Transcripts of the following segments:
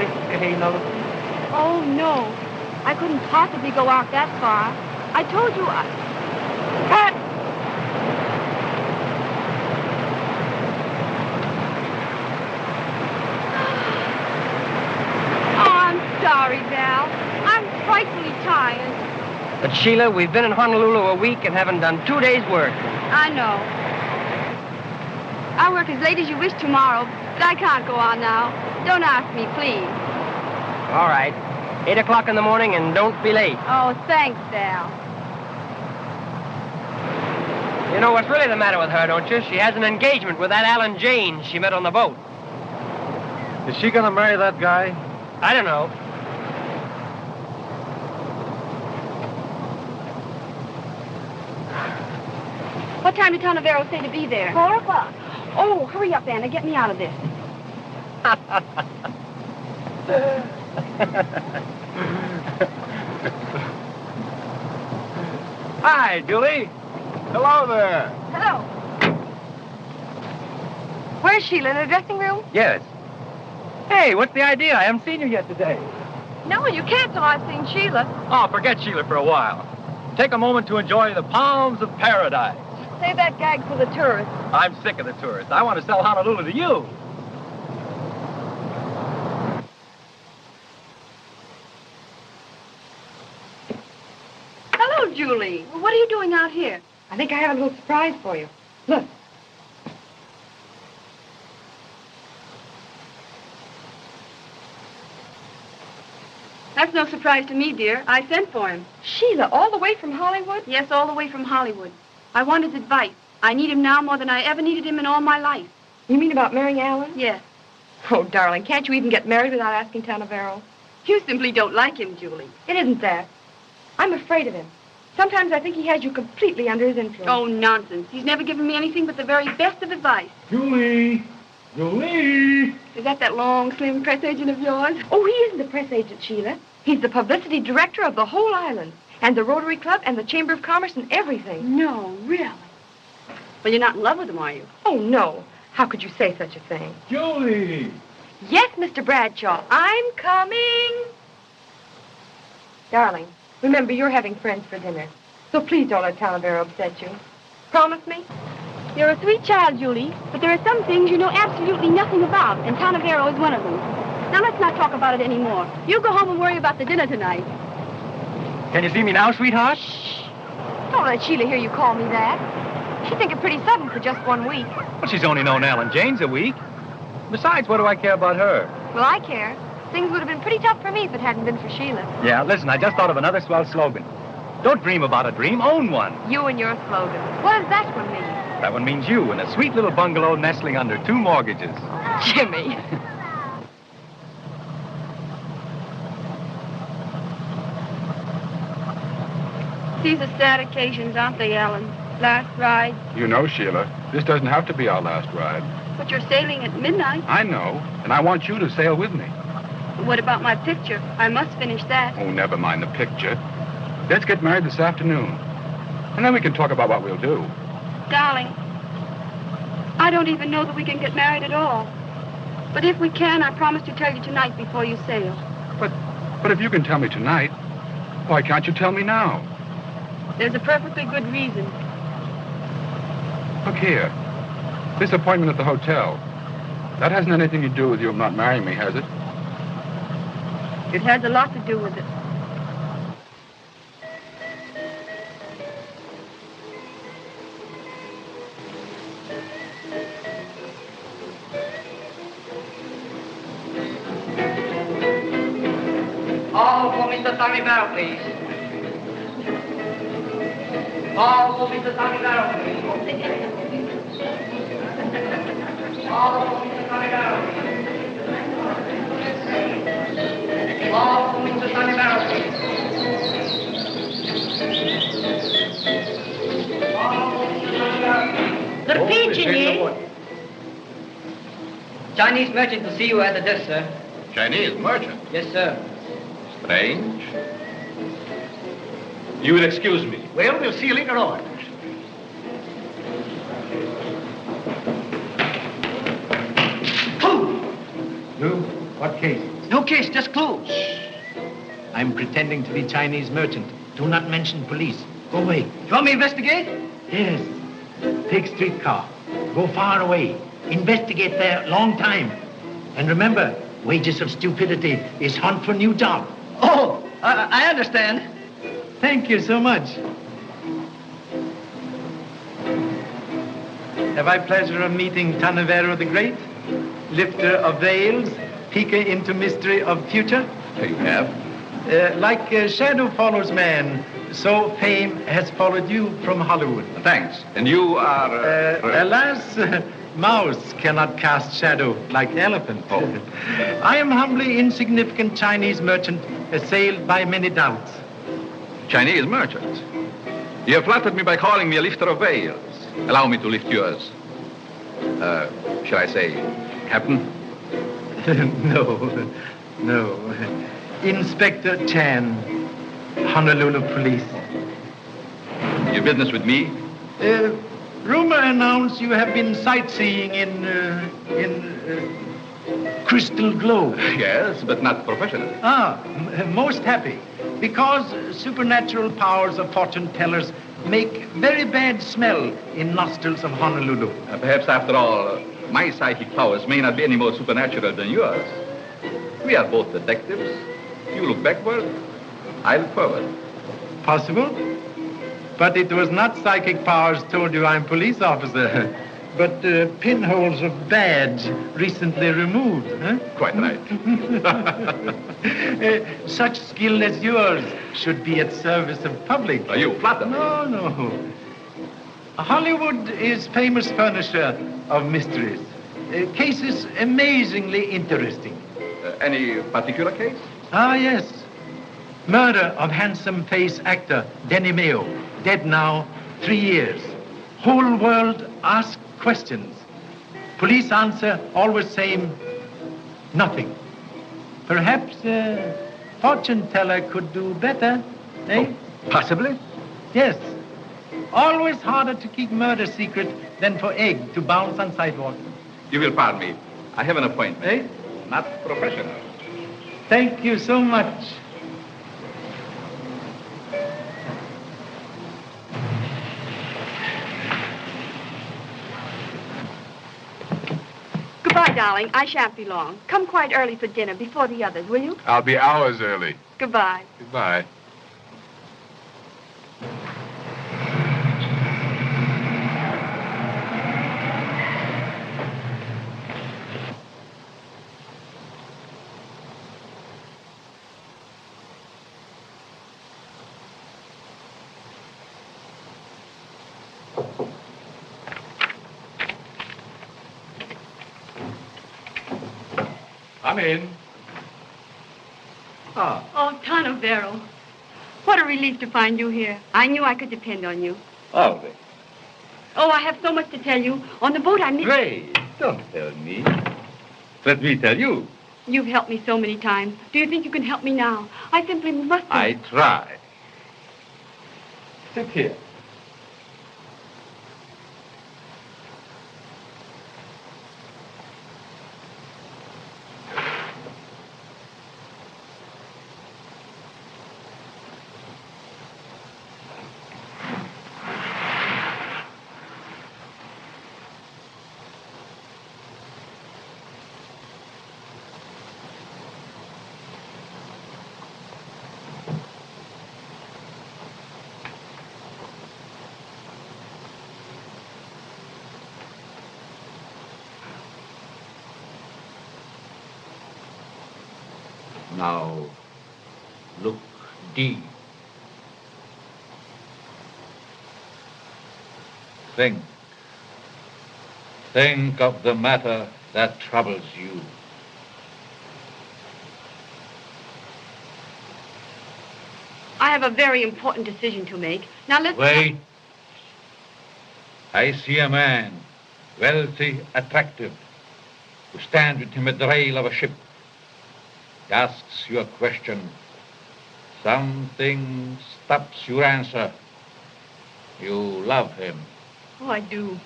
Camel. Oh, no. I couldn't possibly go out that far. I told you I... Cut! Oh, I'm sorry, Val. I'm frightfully tired. But, Sheila, we've been in Honolulu a week and haven't done 2 days' work. I know. I'll work as late as you wish tomorrow, but I can't go on now. Don't ask me, please. All right. 8 o'clock in the morning, and don't be late. Oh, thanks, Val. You know what's really the matter with her, don't you? She has an engagement with that Alan Janes she met on the boat. Is she gonna marry that guy? I don't know. What time did Tonavero say to be there? 4 o'clock. Oh, hurry up, Anna. Get me out of this. Hi, Julie. Hello there. Hello. Where's Sheila? In her dressing room? Yes. Hey, what's the idea? I haven't seen you yet today. No, you can't till I've seen Sheila. Oh, forget Sheila for a while. Take a moment to enjoy the palms of paradise. Save that gag for the tourists. I'm sick of the tourists. I want to sell Honolulu to you. Hello, Julie. What are you doing out here? I think I have a little surprise for you. Look. That's no surprise to me, dear. I sent for him. Sheila, all the way from Hollywood? Yes, all the way from Hollywood. I want his advice. I need him now more than I ever needed him in all my life. You mean about marrying Alan? Yes. Oh, darling, can't you even get married without asking Tonavero? You simply don't like him, Julie. It isn't that. I'm afraid of him. Sometimes I think he has you completely under his influence. Oh, nonsense. He's never given me anything but the very best of advice. Julie! Julie! Is that long, slim press agent of yours? Oh, he isn't the press agent, Sheila. He's the publicity director of the whole island, and the Rotary Club, and the Chamber of Commerce, and everything. No, really? Well, you're not in love with him, are you? Oh, no. How could you say such a thing? Julie! Yes, Mr. Bradshaw, I'm coming. Darling, remember, you're having friends for dinner, so please don't let Tonavero upset you. Promise me? You're a sweet child, Julie, but there are some things you know absolutely nothing about, and Tonavero is one of them. Now, let's not talk about it anymore. You go home and worry about the dinner tonight. Can you see me now, sweetheart? Shh. Don't let Sheila hear you call me that. She'd think it pretty sudden for just 1 week. Well, she's only known Alan Janes a week. Besides, what do I care about her? Well, I care. Things would have been pretty tough for me if it hadn't been for Sheila. Yeah, listen, I just thought of another swell slogan. Don't dream about a dream, own one. You and your slogan. What does that one mean? That one means you in a sweet little bungalow nestling under 2 mortgages. Jimmy. These are sad occasions, aren't they, Alan? Last ride. You know, Sheila, this doesn't have to be our last ride. But you're sailing at midnight. I know, and I want you to sail with me. What about my picture? I must finish that. Oh, never mind the picture. Let's get married this afternoon, and then we can talk about what we'll do. Darling, I don't even know that we can get married at all. But if we can, I promise to tell you tonight before you sail. But if you can tell me tonight, why can't you tell me now? There's a perfectly good reason. Look here. This appointment at the hotel, that hasn't anything to do with you not marrying me, has it? It has a lot to do with it. All for Mr. Tonavero, please. All for Mr. Tonavero, please. All for Mr. Tonavero. All for Mr. Tonavero, please. All for Mr. Tonavero. The pigeon, eh? Chinese merchant to see you at the desk, sir. Chinese merchant? Yes, sir. Strange. You will excuse me. Well, we'll see you later on. Lou, what case? No case, just clues. I'm pretending to be Chinese merchant. Do not mention police. Go away. You want me to investigate? Yes. Take streetcar. Go far away. Investigate there long time. And remember, wages of stupidity is hunt for new job. Oh, I understand. Thank you so much. Have I pleasure of meeting Tanavero the Great, lifter of veils, peeker into mystery of future? You have? Like shadow follows man, so fame has followed you from Hollywood. Thanks. And you are... Alas, mouse cannot cast shadow like elephant. Oh. I am humbly insignificant Chinese merchant, assailed by many doubts. Chinese merchant. You have flattered me by calling me a lifter of veils. Allow me to lift yours. Shall I say, Captain? No. Inspector Chan, Honolulu Police. Your business with me? Rumor announced you have been sightseeing in Crystal Globe. Yes, but not professionally. Most happy. Because supernatural powers of fortune tellers make very bad smell in nostrils of Honolulu. Perhaps after all, my psychic powers may not be any more supernatural than yours. We are both detectives. You look backward, I look forward. Possible. But it was not psychic powers told you I'm police officer, but pinholes of badge recently removed. Huh? Quite right. Such skill as yours should be at service of public. Are you flatter? No. Hollywood is famous furnisher of mysteries. Cases amazingly interesting. Any particular case? Yes. Murder of handsome face actor Denny Mayo, dead now 3 years. Whole world ask questions. Police answer always same, nothing. Perhaps fortune teller could do better, eh? Oh, possibly. Yes. Always harder to keep murder secret than for egg to bounce on sidewalk. You will pardon me. I have an appointment. Eh? Not professional. Thank you so much. Goodbye, darling. I shan't be long. Come quite early for dinner, before the others, will you? I'll be hours early. Goodbye. Goodbye. Come in. Oh, Tanavero. What a relief to find you here. I knew I could depend on you. Always. Oh, I have so much to tell you. On the boat, I met... Ray, don't tell me. Let me tell you. You've helped me so many times. Do you think you can help me now? I simply must... I try. Sit here. Now, look deep. Think. Think of the matter that troubles you. I have a very important decision to make. Now, let's... Wait. I see a man, wealthy, attractive, who stands with him at the rail of a ship. He asks you a question. Something stops your answer. You love him. Oh, I do.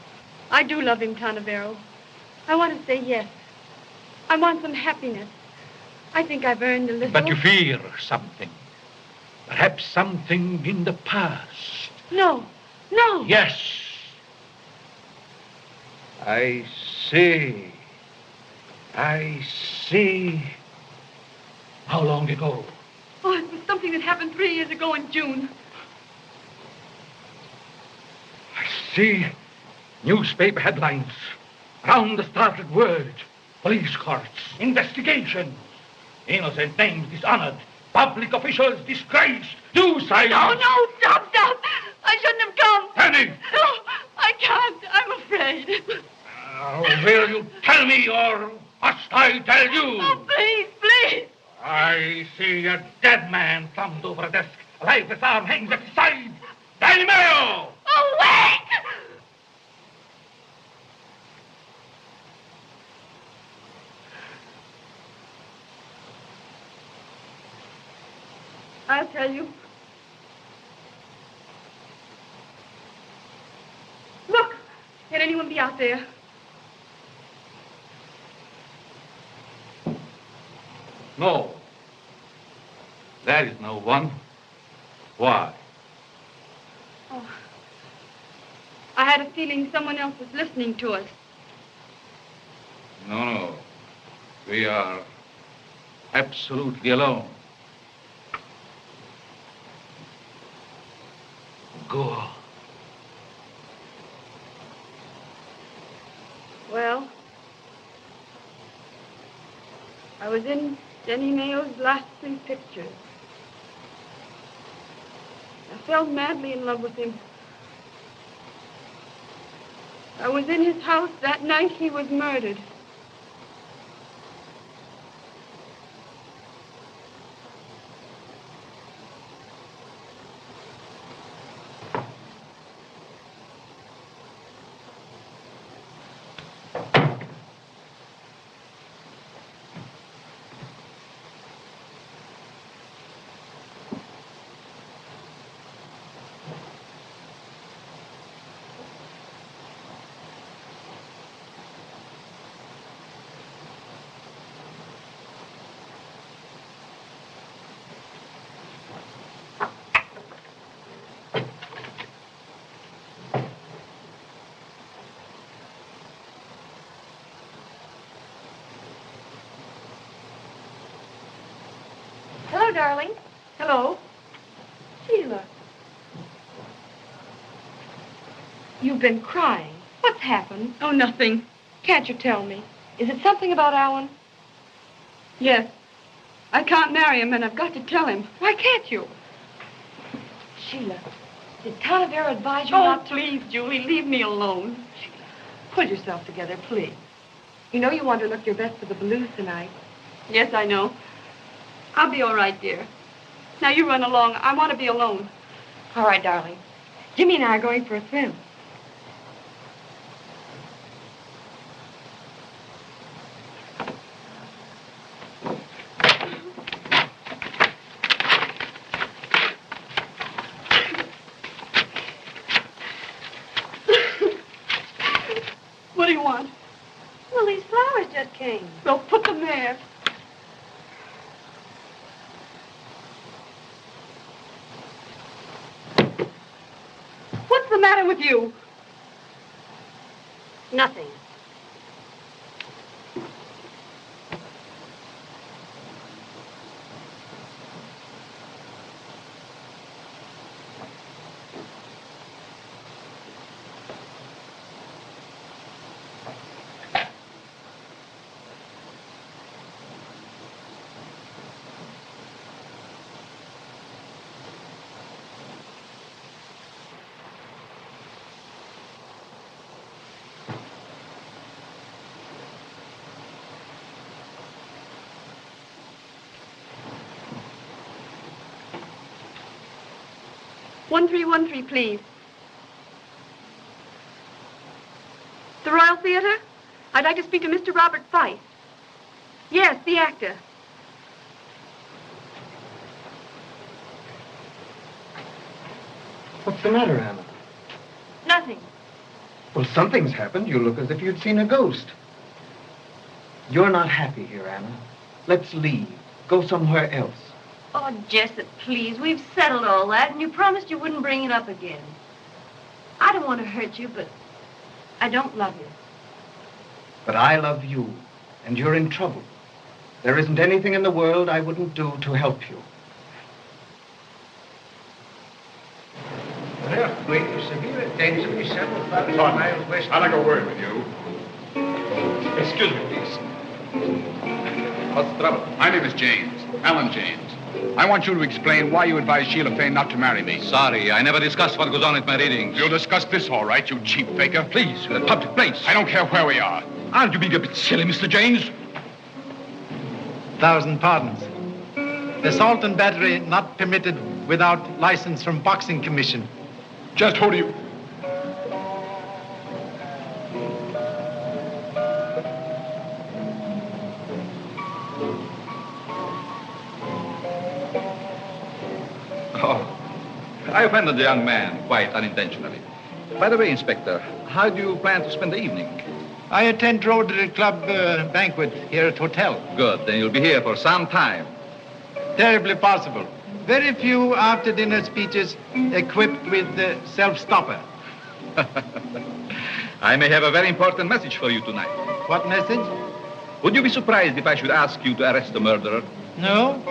I do love him, Tanavero. I want to say yes. I want some happiness. I think I've earned a little. But you fear something. Perhaps something in the past. No. No. Yes. I see. I see. How long ago? Oh, it was something that happened 3 years ago in June. I see newspaper headlines around the startled world. Police courts, investigations, innocent names dishonored, public officials disgraced. Do silence. Oh, no, stop. I shouldn't have come. Penny! No, I can't. I'm afraid. Will you tell me or must I tell you? Oh, please. I see a dead man thumbed over a desk. A lifeless arm hangs at his side. Danny Mayo! Oh, wait! I'll tell you. Look! Can anyone be out there? No. There is no one. Why? Oh. I had a feeling someone else was listening to us. No. We are absolutely alone. Go on. Well, I was in Denny Mayo's last 3 pictures. I fell madly in love with him. I was in his house that night he was murdered. Hello, darling. Hello. Sheila. You've been crying. What's happened? Oh, nothing. Can't you tell me? Is it something about Alan? Yes. I can't marry him, and I've got to tell him. Why can't you? Sheila, did Talavera advise you not to... Oh, please, Julie, leave me alone. Sheila, pull yourself together, please. You know you want to look your best for the blues tonight. Yes, I know. I'll be all right, dear. Now, you run along. I want to be alone. All right, darling. Jimmy and I are going for a swim. What do you want? Well, these flowers just came. Well, put them there. What's the matter with you? Nothing. One 1313, please. The Royal Theater? I'd like to speak to Mr. Robert Fife. Yes, the actor. What's the matter, Anna? Nothing. Well, something's happened. You look as if you'd seen a ghost. You're not happy here, Anna. Let's leave. Go somewhere else. Oh, Jessup, please. We've settled all that, and you promised you wouldn't bring it up again. I don't want to hurt you, but I don't love you. But I love you, and you're in trouble. There isn't anything in the world I wouldn't do to help you. I'd like a word with you. Excuse me, please. What's the trouble? My name is James, Alan James. I want you to explain why you advised Sheila Fane not to marry me. Sorry, I never discussed what goes on at my readings. You'll discuss this, all right, you cheap faker. Please, a public place. I don't care where we are. Aren't you being a bit silly, Mr. James? 1,000 pardons. Assault and battery not permitted without license from Boxing Commission. Just who do you... Oh, I offended the young man quite unintentionally. By the way, Inspector, how do you plan to spend the evening? I attend Rotary Club banquet here at hotel. Good, then you'll be here for some time. Terribly possible. Very few after-dinner speeches equipped with self-stopper. I may have a very important message for you tonight. What message? Would you be surprised if I should ask you to arrest the murderer? No.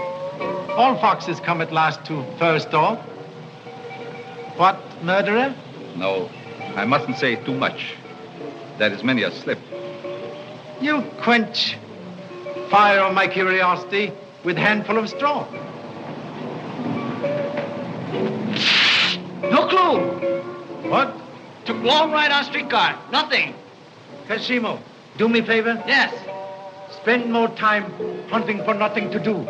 All foxes come at last to first off. What, murderer? No, I mustn't say too much. There is many a slip. You quench fire of my curiosity with a handful of straw. No clue. What? Took long ride on streetcar. Nothing. Cashimo, do me a favor. Yes. Spend more time hunting for nothing to do.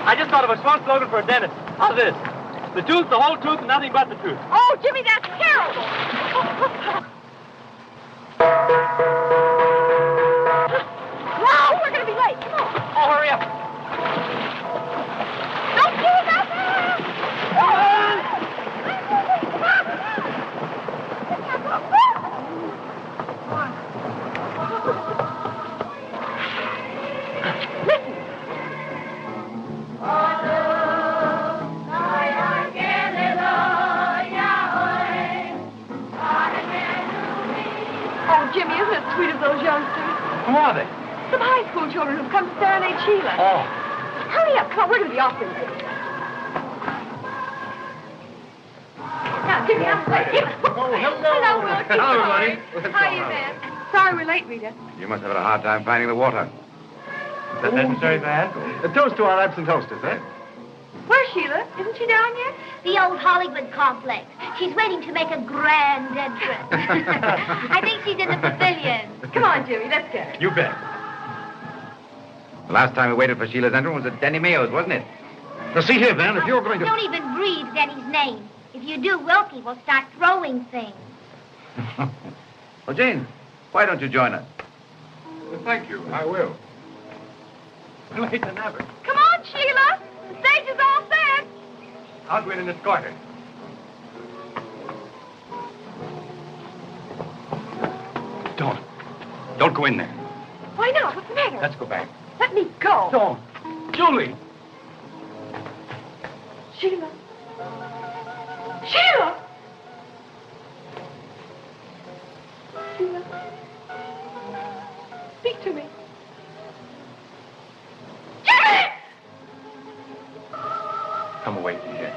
I just thought of a smart slogan for a dentist. How's this? The tooth, the whole tooth, and nothing but the tooth. Oh, Jimmy, that's terrible. Wow, we're going to be late. Come on. Oh, hurry up. Don't do that. Listen. Oh, Jimmy, isn't it sweet of those youngsters? Who are they? Some high school children who've come to serenade Sheila. Oh. Hurry up. Come on, we're going to be off in a minute. Now, Jimmy, I'm late. Oh, Hello, Will. Hello, everybody. How are you, man? Sorry we're late, Rita. You must have had a hard time finding the water. Is that necessary, man? A toast to our absent hostess, eh? Where's Sheila? Isn't she down yet? The old Hollywood complex. She's waiting to make a grand entrance. I think she's in the pavilion. Come on, Jimmy, let's get her. You bet. The last time we waited for Sheila's entrance was at Denny Mayo's, wasn't it? Now, see here, man, if you're going to... Don't even breathe Denny's name. If you do, Wilkie will start throwing things. Well, Jane, why don't you join us? Thank you, I will. We'll hate to nab her. Come on, Sheila. The stage is all set. I'll go in and escort her. Don't go in there. Why not? What's the matter? Let's go back. Let me go. Don't. Julie! Sheila. Sheila! Sheila. Speak to me. Jimmy! Come away from here.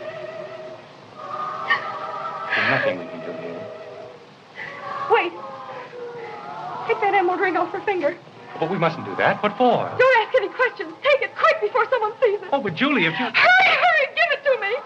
There's nothing we can do here. Wait. Take that emerald ring off her finger. But we mustn't do that. What for? Don't ask any questions. Take it quick before someone sees it. Oh, but Julie, if you... Hurry, give it to me.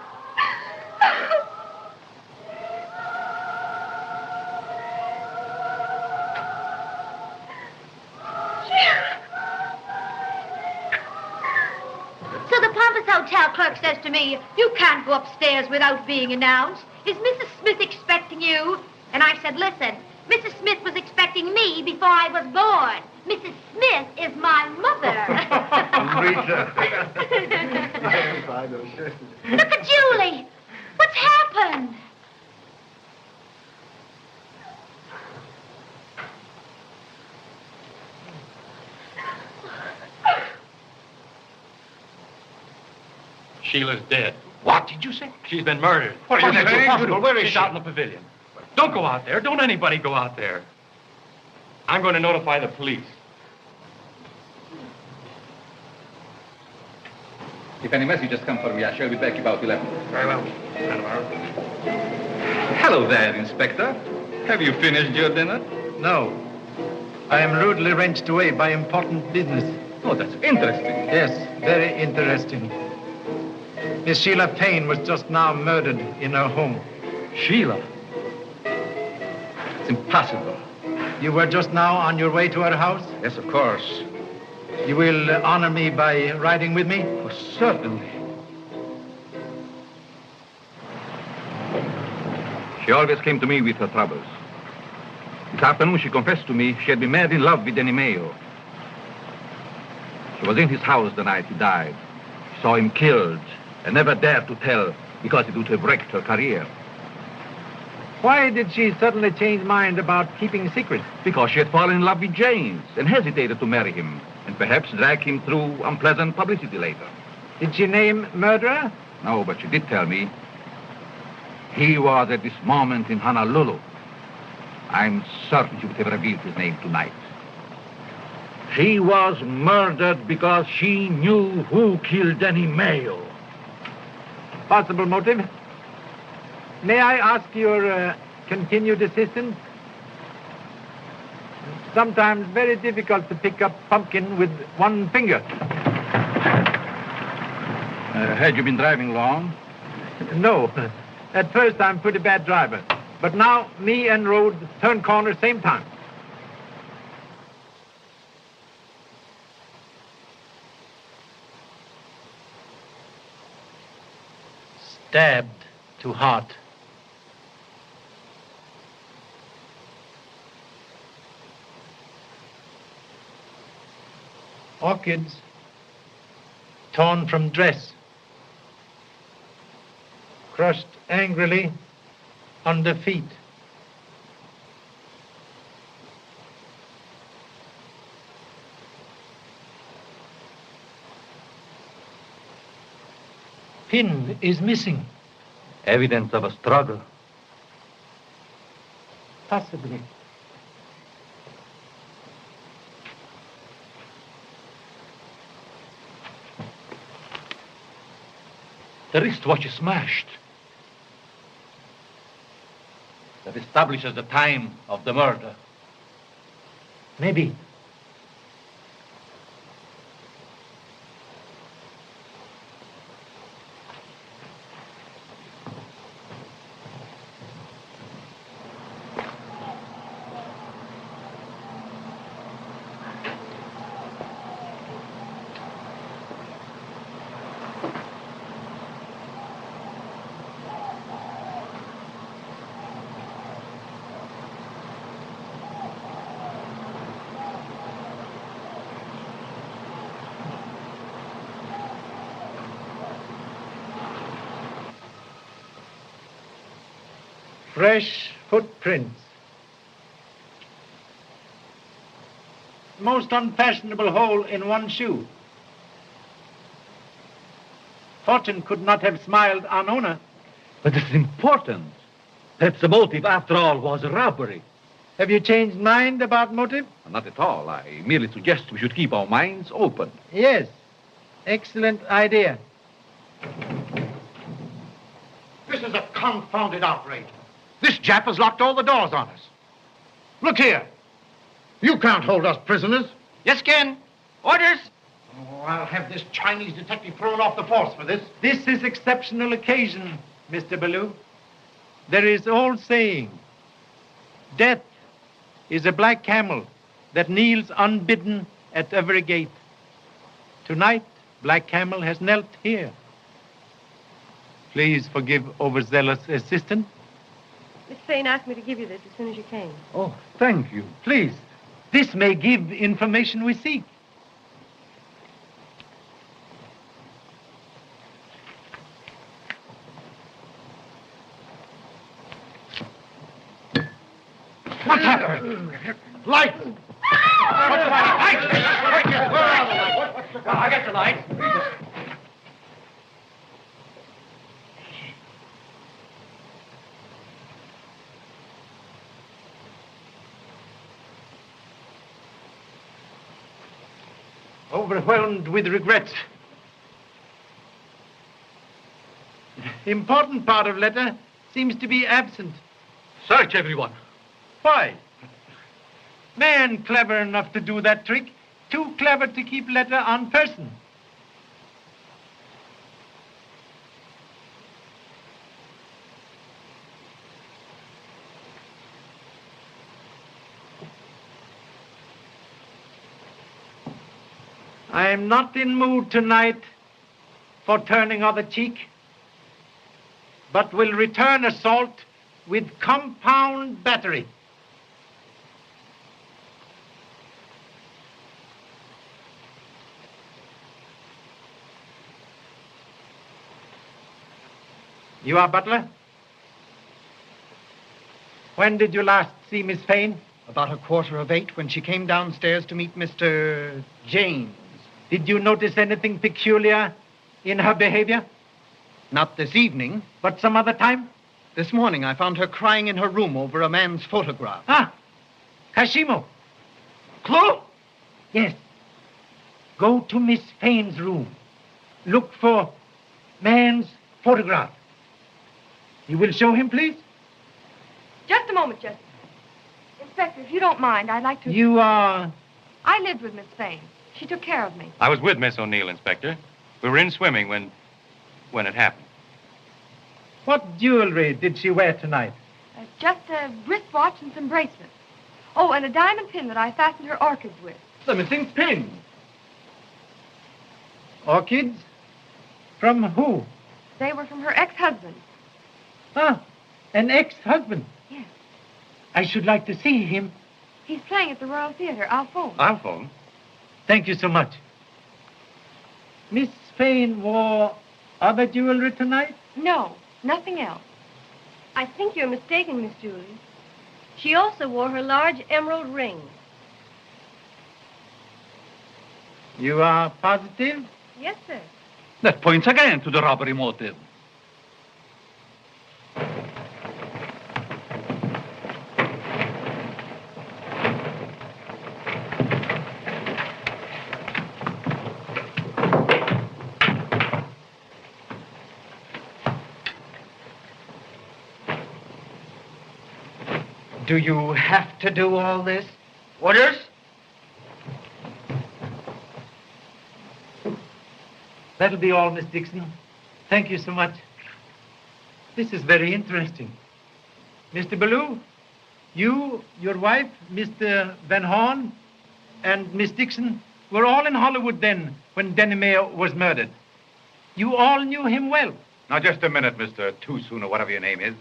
So the Pompous Hotel clerk says to me, you can't go upstairs without being announced. Is Mrs. Smith expecting you? And I said, listen, Mrs. Smith was expecting me before I was born. Mrs. Smith is my mother. Look at Julie. What's happened? Sheila's dead. What did you say? She's been murdered. What are you saying? Impossible. Where is She's she? out in the pavilion. Don't go out there. Don't anybody go out there. I'm going to notify the police. If any messages come for me, I shall be back about 11. Very well. Hello there, Inspector. Have you finished your dinner? No. I am rudely wrenched away by important business. Oh, that's interesting. Yes, very interesting. Miss Sheila Payne was just now murdered in her home. Sheila? It's impossible. You were just now on your way to her house? Yes, of course. You will honor me by riding with me? Oh, certainly. She always came to me with her troubles. This afternoon, she confessed to me she had been mad in love with Danny Mayo. She was in his house the night he died. She saw him killed and never dared to tell because it would have wrecked her career. Why did she suddenly change mind about keeping secret? Because she had fallen in love with James and hesitated to marry him and perhaps drag him through unpleasant publicity later. Did she name murderer? No, but she did tell me he was at this moment in Honolulu. I'm certain she would have revealed his name tonight. He was murdered because she knew who killed Danny Mayo. Possible motive? May I ask your continued assistance? Sometimes very difficult to pick up pumpkin with one finger. Had you been driving long? No. At first, I'm a pretty bad driver. But now, me and road turn corner same time. Stabbed to heart. Orchids torn from dress, crushed angrily under feet. Pin is missing. Evidence of a struggle. Possibly. The wristwatch is smashed. That establishes the time of the murder. Maybe. Fresh footprints. Most unfashionable hole in one shoe. Fortune could not have smiled on owner. But this is important. Perhaps the motive, after all, was robbery. Have you changed mind about motive? Not at all. I merely suggest we should keep our minds open. Yes. Excellent idea. This is a confounded outrage. This Jap has locked all the doors on us. Look here. You can't hold us prisoners. Yes, Ken. Orders. Oh, I'll have this Chinese detective thrown off the force for this. This is exceptional occasion, Mr. Ballou. There is old saying, death is a black camel that kneels unbidden at every gate. Tonight, Black Camel has knelt here. Please forgive overzealous assistant. Miss Payne asked me to give you this as soon as you came. Oh, thank you. Please, this may give the information we seek. What's happening? Light! What's the matter? Light! Where are the lights? I got the light. Overwhelmed with regrets. Important part of letter seems to be absent. Search everyone. Why? Man clever enough to do that trick. Too clever to keep letter on person. I am not in mood tonight for turning other cheek, but will return assault with compound battery. You are butler? When did you last see Miss Fane? About 8:15 when she came downstairs to meet Mr. James. Did you notice anything peculiar in her behavior? Not this evening. But some other time? This morning I found her crying in her room over a man's photograph. Ah, Kashimo. Clue? Yes. Go to Miss Fane's room. Look for man's photograph. You will show him, please? Just a moment, Jesse. Inspector, if you don't mind, I'd like to... You are... I lived with Miss Fane. She took care of me. I was with Miss O'Neill, Inspector. We were in swimming when it happened. What jewelry did she wear tonight? Just a wristwatch and some bracelets. Oh, and a diamond pin that I fastened her orchids with. The missing pin. Orchids? From who? They were from her ex-husband. Ah, an ex-husband. Yes. I should like to see him. He's playing at the Royal Theater. I'll phone. I'll phone. Thank you so much. Miss Fane wore other jewelry tonight? No, nothing else. I think you're mistaken, Miss Julie. She also wore her large emerald ring. You are positive? Yes, sir. That points again to the robbery motive. Do you have to do all this? Orders? That'll be all, Miss Dixon. Thank you so much. This is very interesting. Mr. Ballou, you, your wife, Mr. Van Horn, and Miss Dixon were all in Hollywood then when Denny Mayo was murdered. You all knew him well. Now, just a minute, Mr. Too Soon, or whatever your name is.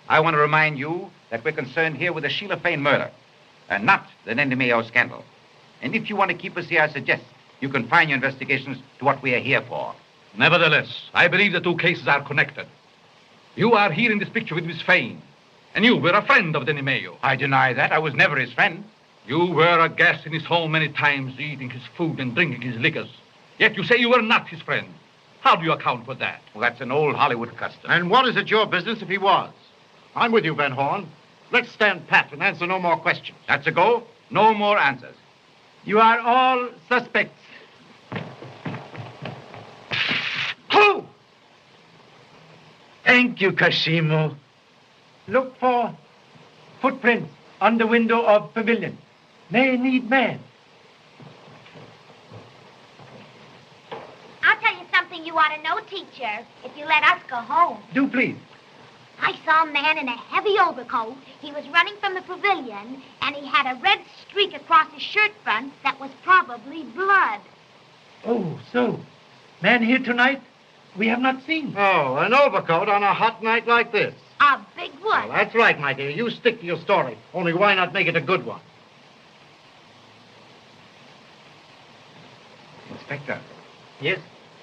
I want to remind you that we're concerned here with the Sheila Fane murder and not the Denny Mayo scandal. And if you want to keep us here, I suggest you confine your investigations to what we are here for. Nevertheless, I believe the two cases are connected. You are here in this picture with Miss Fane, and you were a friend of Denny Mayo. I deny that. I was never his friend. You were a guest in his home many times, eating his food and drinking his liquors. Yet you say you were not his friend. How do you account for that? Well, that's an old Hollywood custom. And what is it your business if he was? I'm with you, Van Horn. Let's stand pat and answer no more questions. That's a go. No more answers. You are all suspects. Clue! Thank you, Kashimo. Look for footprints on the window of pavilion. May need man. I'll tell you something you ought to know, teacher, if you let us go home. Do please. I saw a man in a heavy overcoat. He was running from the pavilion, and he had a red streak across his shirt front that was probably blood. Oh, so. Man here tonight we have not seen. Oh, an overcoat on a hot night like this. A big one. Well, that's right, my dear. You stick to your story. Only why not make it a good one? Inspector, Yes?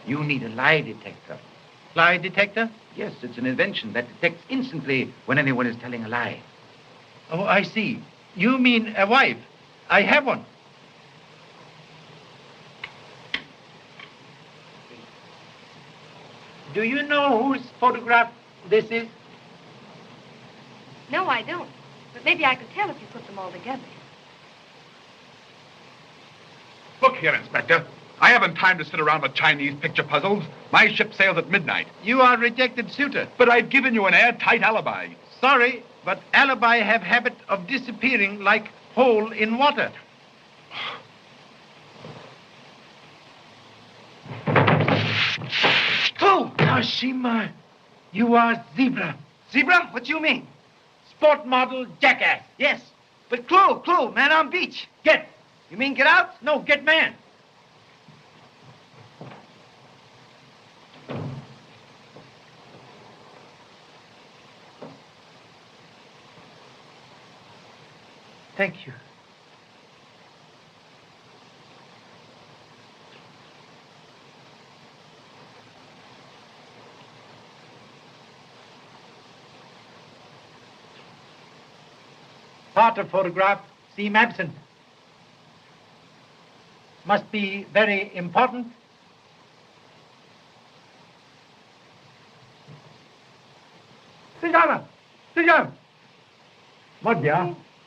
you need a lie detector. Lie detector? Yes, it's an invention that detects instantly when anyone is telling a lie. Oh, I see. You mean a wife. I have one. Do you know whose photograph this is? No, I don't. But maybe I could tell if you put them all together. Look here, Inspector. I haven't time to sit around with Chinese picture puzzles. My ship sails at midnight. You are rejected suitor. But I've given you an airtight alibi. Sorry, but alibi have habit of disappearing like hole in water. Clue! Kashima, you are zebra. Zebra? What do you mean? Sport model jackass. Yes. But clue, man on beach. Get. You mean get out? No, get man. Thank you. Part of photograph seem absent. Must be very important. Xin chào ạ. Xin chào. Mất gì à?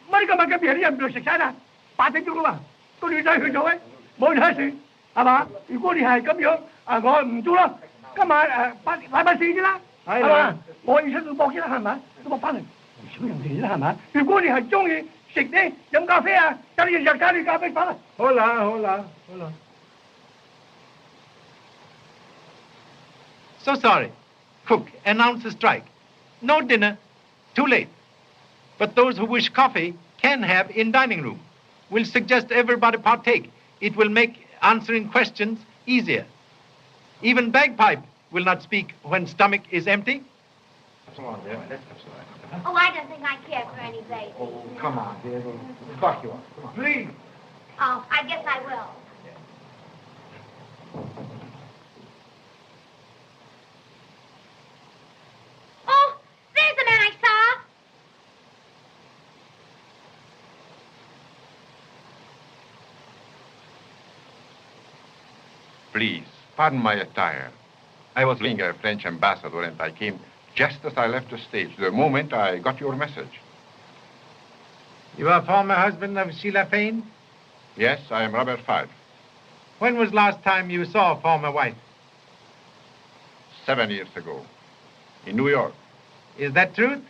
Mất cái mà cái biển này được sạch sẽ nè. 8點鐘啦嘛，個女仔去咗嘅，冇人睇事，係嘛？如果你係咁樣，我唔做啦。今晚禮拜四啫啦，係嘛？我要出到博先啦，係咪？都博翻嚟，唔少人嚟啦，係咪？如果你係中意食啲飲咖啡啊，就你日日加啲咖啡粉啦。好啦，好啦，好啦。So sorry. Cook, announce a strike. No dinner. Too late. But those who wish coffee can have in dining room. We'll suggest everybody partake. It will make answering questions easier. Even bagpipe will not speak when stomach is empty. Oh, I don't think I care for any baby. Oh, come on, dear. Of course you are. Come on. Please. Oh, I guess I will. Oh, there's the man I saw. Please, pardon my attire. I was being a French ambassador and I came just as I left the stage, the moment I got your message. You are former husband of Sheila Fane? Yes, I am Robert Five. When was last time you saw a former wife? 7 years ago, in New York. Is that truth?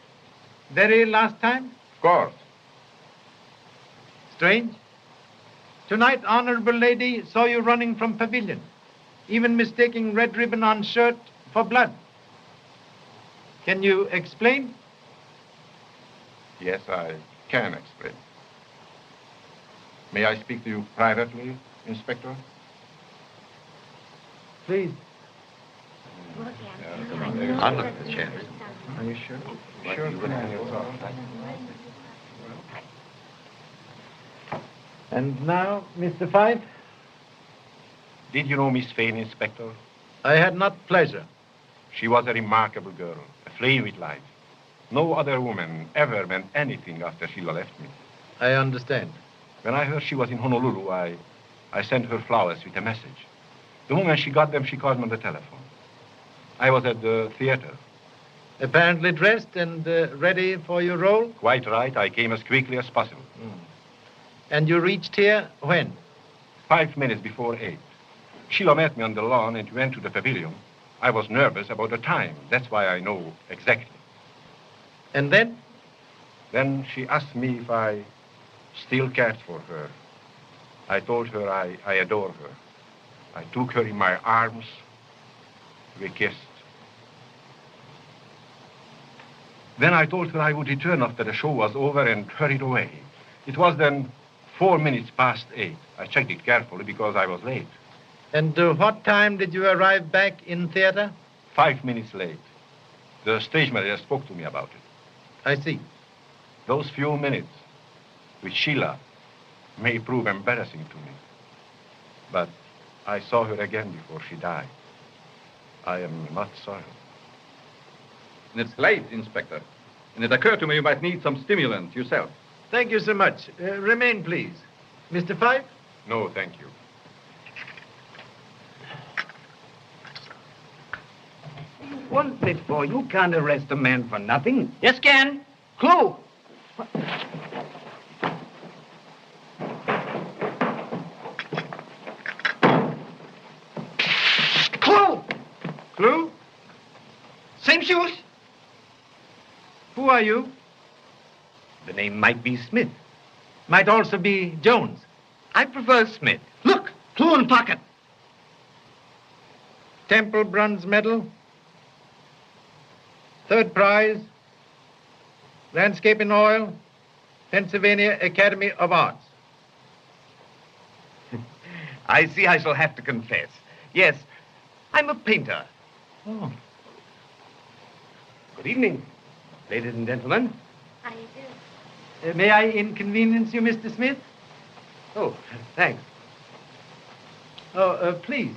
Very last time? Of course. Strange. Tonight, honorable lady saw you running from pavilion, even mistaking red ribbon on shirt for blood. Can you explain? Yes, I can explain. May I speak to you privately, Inspector? Please. I'll look at the chair. Are you sure? Sure. And now, Mr. Five? Did you know Miss Fane, Inspector? I had not pleasure. She was a remarkable girl, aflame with life. No other woman ever meant anything after Sheila left me. I understand. When I heard she was in Honolulu, I sent her flowers with a message. The moment she got them, she called me on the telephone. I was at the theater. Apparently dressed and ready for your role? Quite right. I came as quickly as possible. And you reached here when? 5 minutes before 8. Sheila met me on the lawn and went to the pavilion. I was nervous about the time. That's why I know exactly. And then? Then she asked me if I still cared for her. I told her I adore her. I took her in my arms. We kissed. Then I told her I would return after the show was over and hurried away. It was then 4 minutes past 8. I checked it carefully because I was late. And what time did you arrive back in theater? 5 minutes late. The stage manager spoke to me about it. I see. Those few minutes with Sheila may prove embarrassing to me. But I saw her again before she died. I am not sorry. It's late, Inspector. And it occurred to me you might need some stimulant yourself. Thank you so much. Remain, please. Mr. Five? No, thank you. One bit for you can't arrest a man for nothing. Yes, can. Clue. shoes. Who are you? The name might be Smith. Might also be Jones. I prefer Smith. Look, clue in pocket. Temple Bronze Medal. Third prize. Landscape in oil. Pennsylvania Academy of Arts. I see I shall have to confess. Yes, I'm a painter. Oh. Good evening, ladies and gentlemen. How do you do? May I inconvenience you, Mr. Smith? Oh, thanks. Oh, please.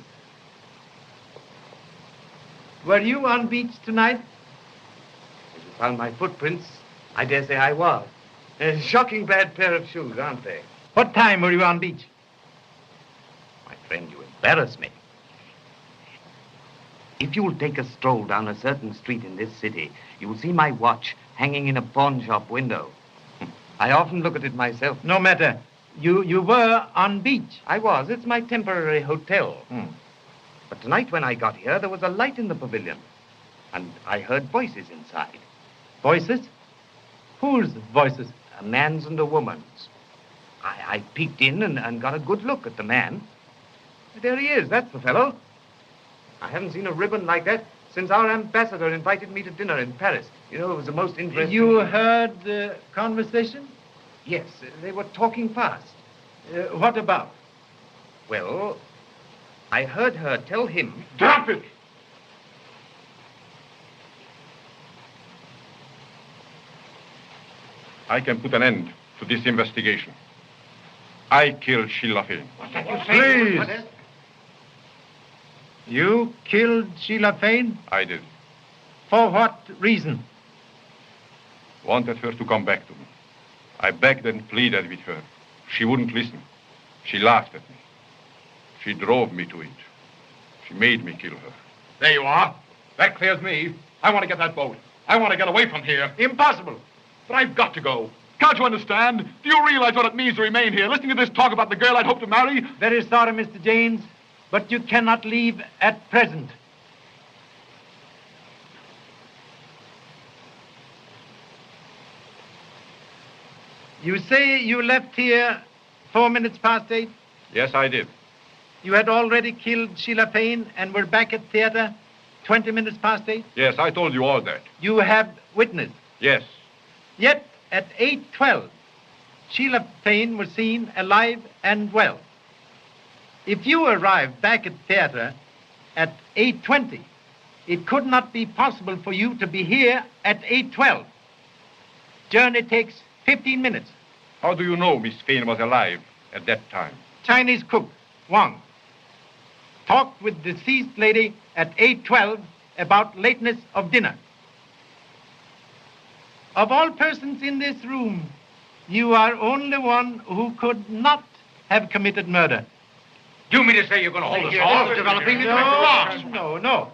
Were you on beach tonight? As you found my footprints, I dare say I was. A shocking bad pair of shoes, aren't they? What time were you on beach? My friend, you embarrass me. If you'll take a stroll down a certain street in this city, you will see my watch hanging in a pawn shop window. I often look at it myself. No matter. You were on beach. I was. It's my temporary hotel. But tonight when I got here, there was a light in the pavilion. And I heard voices inside. Voices? Whose voices? A man's and a woman's. I peeked in and got a good look at the man. There he is. That's the fellow. I haven't seen a ribbon like that since our ambassador invited me to dinner in Paris. You know, it was the most interesting... You heard the conversation? Yes, they were talking fast. What about? Well, I heard her tell him... Drop it! I can put an end to this investigation. I killed Sheila Fane. Please. You killed Sheila Fane? I did. For what reason? Wanted her to come back to me. I begged and pleaded with her. She wouldn't listen. She laughed at me. She drove me to it. She made me kill her. There you are. That clears me. I want to get that boat. I want to get away from here. Impossible. But I've got to go. Can't you understand? Do you realize what it means to remain here, listening to this talk about the girl I'd hoped to marry? Very sorry, Mr. James, but you cannot leave at present. You say you left here 4 minutes past 8? Yes, I did. You had already killed Sheila Fane and were back at theater 20 minutes past 8? Yes, I told you all that. You have witnessed. Yes. Yet at 8:12, Sheila Fane was seen alive and well. If you arrived back at theater at 8:20, it could not be possible for you to be here at 8:12. Journey takes 15 minutes. How do you know Miss Fane was alive at that time? Chinese cook, Wang, talked with deceased lady at 8:12 about lateness of dinner. Of all persons in this room, you are only one who could not have committed murder. Do you mean to say you're going to hold us off? Developing No.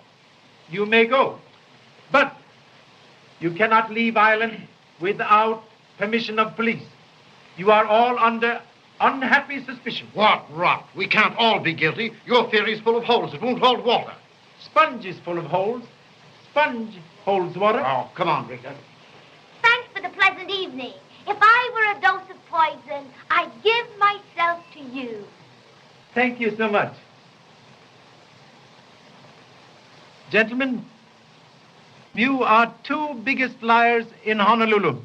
You may go. But you cannot leave Ireland without permission of police. You are all under unhappy suspicion. What rot. We can't all be guilty. Your theory's full of holes. It won't hold water. Sponge is full of holes. Sponge holds water. Oh, come on, Rita. Thanks for the pleasant evening. If I were a dose of poison, I'd give myself to you. Thank you so much. Gentlemen, you are two biggest liars in Honolulu.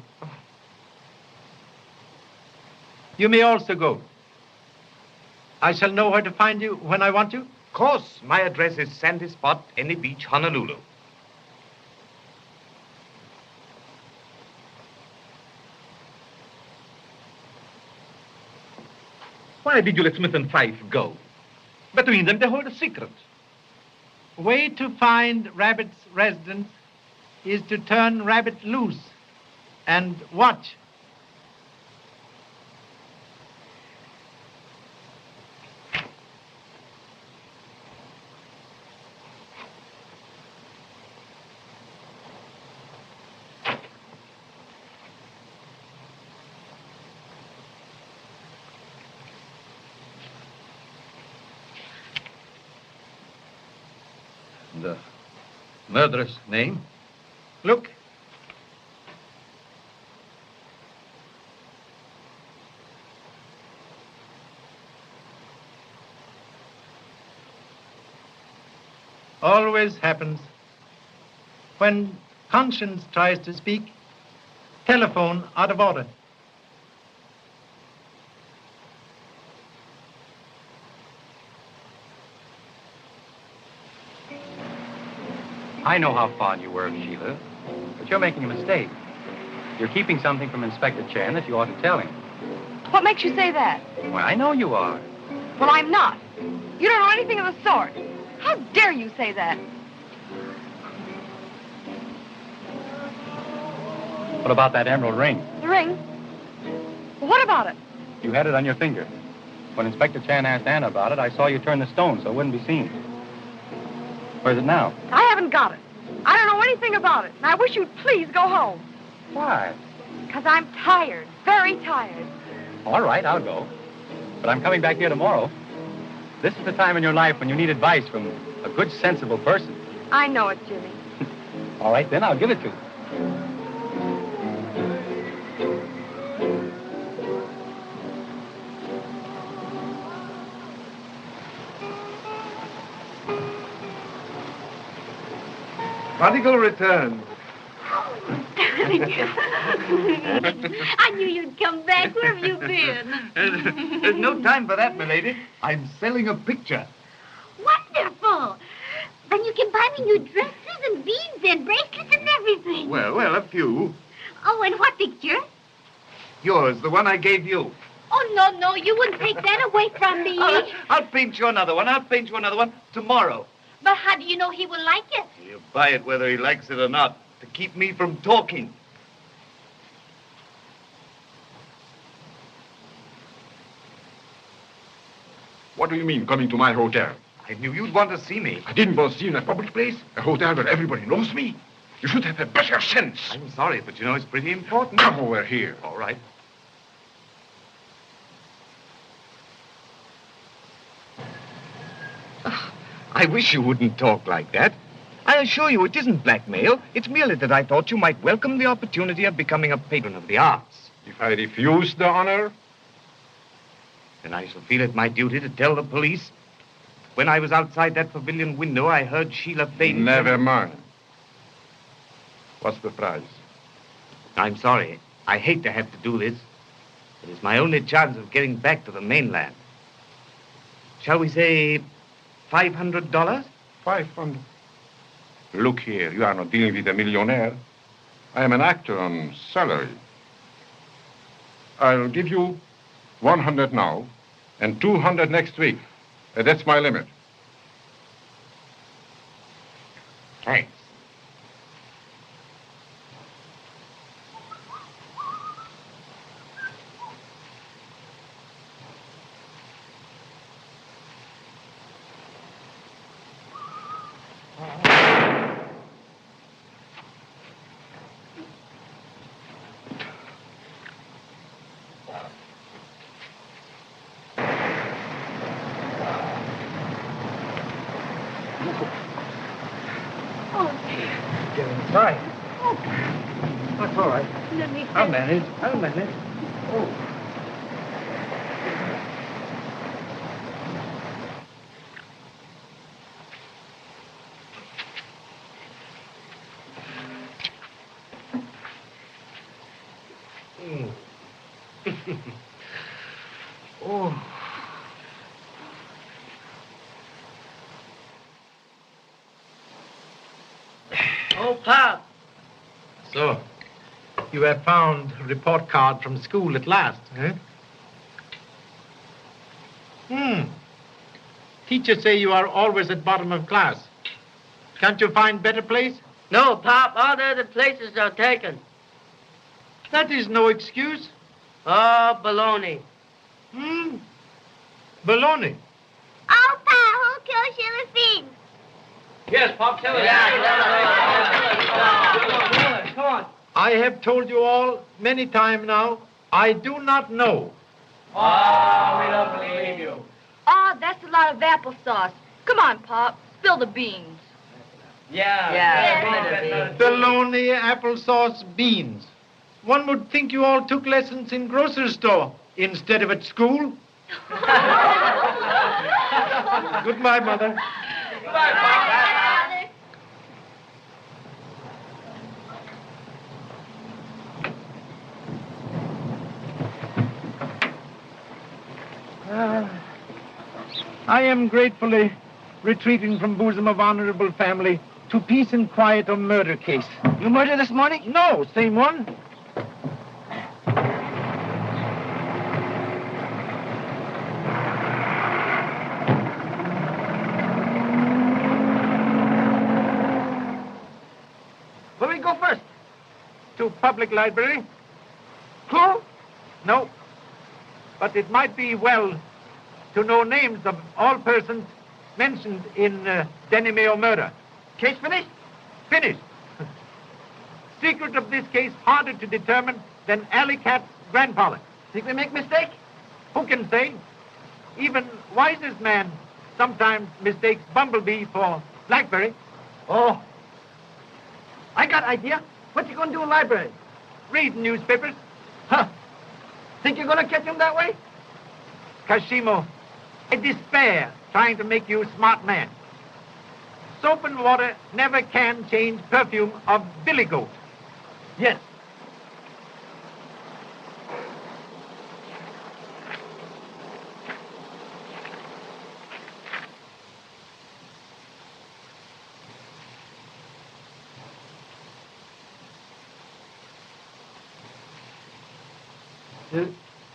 You may also go. I shall know where to find you when I want you. Of course, my address is Sandy Spot, Any Beach, Honolulu. Why did you let Smith and Fife go? Between them, they hold a secret. Way to find Rabbit's residence is to turn Rabbit loose and watch. The murderer's name? Look. Always happens. When conscience tries to speak, telephone out of order. I know how fond you were of Sheila, but you're making a mistake. You're keeping something from Inspector Chan that you ought to tell him. What makes you say that? Well, I know you are. Well, I'm not. You don't know anything of the sort. How dare you say that? What about that emerald ring? The ring? Well, what about it? You had it on your finger. When Inspector Chan asked Anna about it, I saw you turn the stone so it wouldn't be seen. Where's it now? I haven't got it. I don't know anything about it, and I wish you'd please go home. Why? Because I'm tired, very tired. All right, I'll go. But I'm coming back here tomorrow. This is the time in your life when you need advice from a good, sensible person. I know it, Jimmy. All right, then, I'll give it to you. Prodigal return. I knew you'd come back. Where have you been? There's no time for that, milady. I'm selling a picture. Wonderful. Then you can buy me new dresses and beads and bracelets and everything. Well, a few. Oh, and what picture? Yours, the one I gave you. Oh, no, you wouldn't take that away from me. I'll paint you another one. I'll paint you another one tomorrow. But how do you know he will like it? You buy it whether he likes it or not, to keep me from talking. What do you mean, coming to my hotel? I knew you'd want to see me. I didn't want to see you in a public place, a hotel where everybody knows me. You should have a better sense. I'm sorry, but you know it's pretty important. Come over here. All right. I wish you wouldn't talk like that. I assure you it isn't blackmail. It's merely that I thought you might welcome the opportunity of becoming a patron of the arts. If I refuse the honor? Then I shall feel it my duty to tell the police. When I was outside that pavilion window, I heard Sheila Faden... Never mind. What's the price? I'm sorry. I hate to have to do this. But it's my only chance of getting back to the mainland. Shall we say $500? 500. Look here, you are not dealing with a millionaire. I am an actor on salary. I'll give you 100 now and 200 next week. That's my limit. Thanks. Right. That's all right. Let me I'll manage. I'll manage. Oh. Oh. Oh, Pop. So, you have found a report card from school at last, eh? Teachers say you are always at bottom of class. Can't you find better place? No, Pop, all the other places are taken. That is no excuse. Oh, baloney. Baloney. Oh, Pa, who killed Sheila Faden? Yes, Pop, tell us. Come on. I have told you all many times now, I do not know. Oh, we don't believe you. Oh, that's a lot of applesauce. Come on, Pop. Spill the beans. Bologna applesauce beans. One would think you all took lessons in grocery store instead of at school. Goodbye, Mother. I am gratefully retreating from bosom of honorable family to peace and quiet of murder case. You murdered this morning? No, same one. Where we go first? To public library? Clue? No. But it might be well to know names of all persons mentioned in Denny Mayo murder. Case finished? Finished. Secret of this case harder to determine than Alley Cat's grandfather. Think we make mistake? Who can say? Even wisest man sometimes mistakes bumblebee for blackberry. Oh. I got idea. What you gonna do in library? Read newspapers. Huh. Think you're gonna catch him that way? Kashimo, I despair trying to make you a smart man. Soap and water never can change perfume of billy goat. Yes.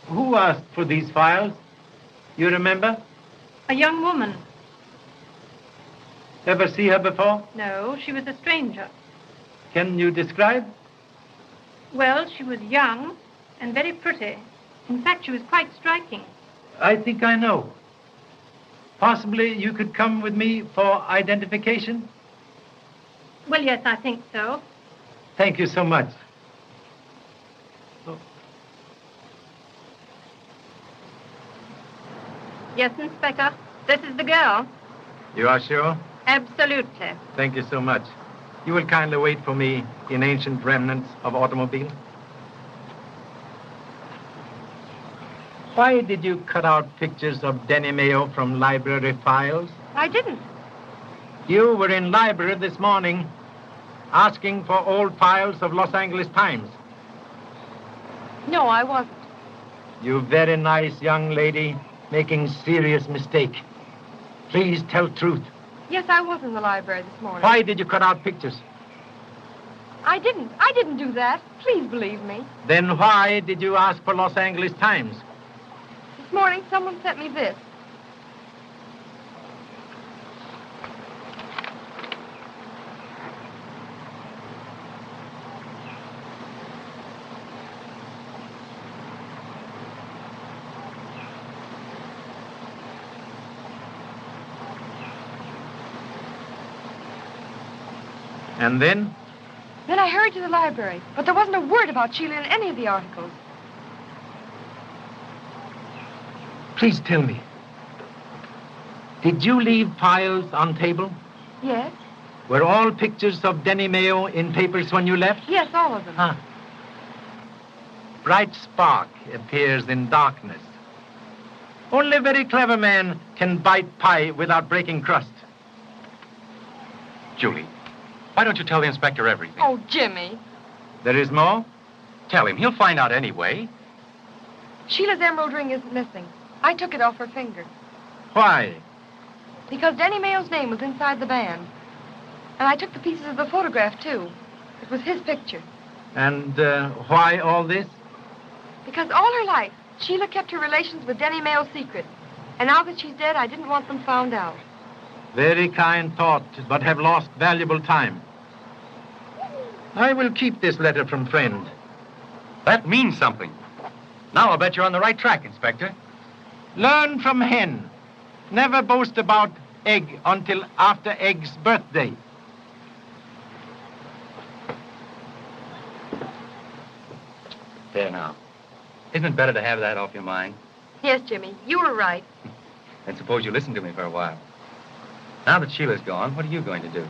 Who asked for these files? You remember? A young woman. Ever see her before? No, she was a stranger. Can you describe? Well, she was young and very pretty. In fact, she was quite striking. I think I know. Possibly you could come with me for identification? Well, yes, I think so. Thank you so much. Yes, Inspector. This is the girl. You are sure? Absolutely. Thank you so much. You will kindly wait for me in ancient remnants of automobile? Why did you cut out pictures of Denny Mayo from library files? I didn't. You were in library this morning asking for old files of Los Angeles Times. No, I wasn't. You very nice young lady making serious mistake. Please tell truth. Yes, I was in the library this morning. Why did you cut out pictures? I didn't do that. Please believe me. Then why did you ask for Los Angeles Times? This morning, someone sent me this. And then? Then I hurried to the library, but there wasn't a word about Sheila in any of the articles. Please tell me. Did you leave files on table? Yes? Were all pictures of Denny Mayo in papers when you left? Yes, all of them. Ah. Bright spark appears in darkness. Only a very clever man can bite pie without breaking crust. Julie, why don't you tell the inspector everything? Oh, Jimmy. There is more? Tell him. He'll find out anyway. Sheila's emerald ring isn't missing. I took it off her finger. Why? Because Denny Mayo's name was inside the band. And I took the pieces of the photograph, too. It was his picture. And why all this? Because all her life, Sheila kept her relations with Denny Mayo secret. And now that she's dead, I didn't want them found out. Very kind thought, but have lost valuable time. I will keep this letter from friend. That means something. Now I'll bet you're on the right track, Inspector. Learn from hen. Never boast about egg until after egg's birthday. There now. Isn't it better to have that off your mind? Yes, Jimmy, you were right. And suppose you listen to me for a while. Now that Sheila's gone, what are you going to do?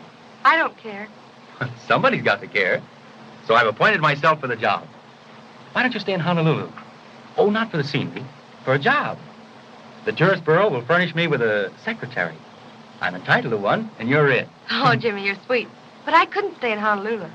I don't care. Somebody's got to care. So I've appointed myself for the job. Why don't you stay in Honolulu? Oh, not for the scenery, for a job. The tourist bureau will furnish me with a secretary. I'm entitled to one, and you're it. Oh, Jimmy, you're sweet. But I couldn't stay in Honolulu.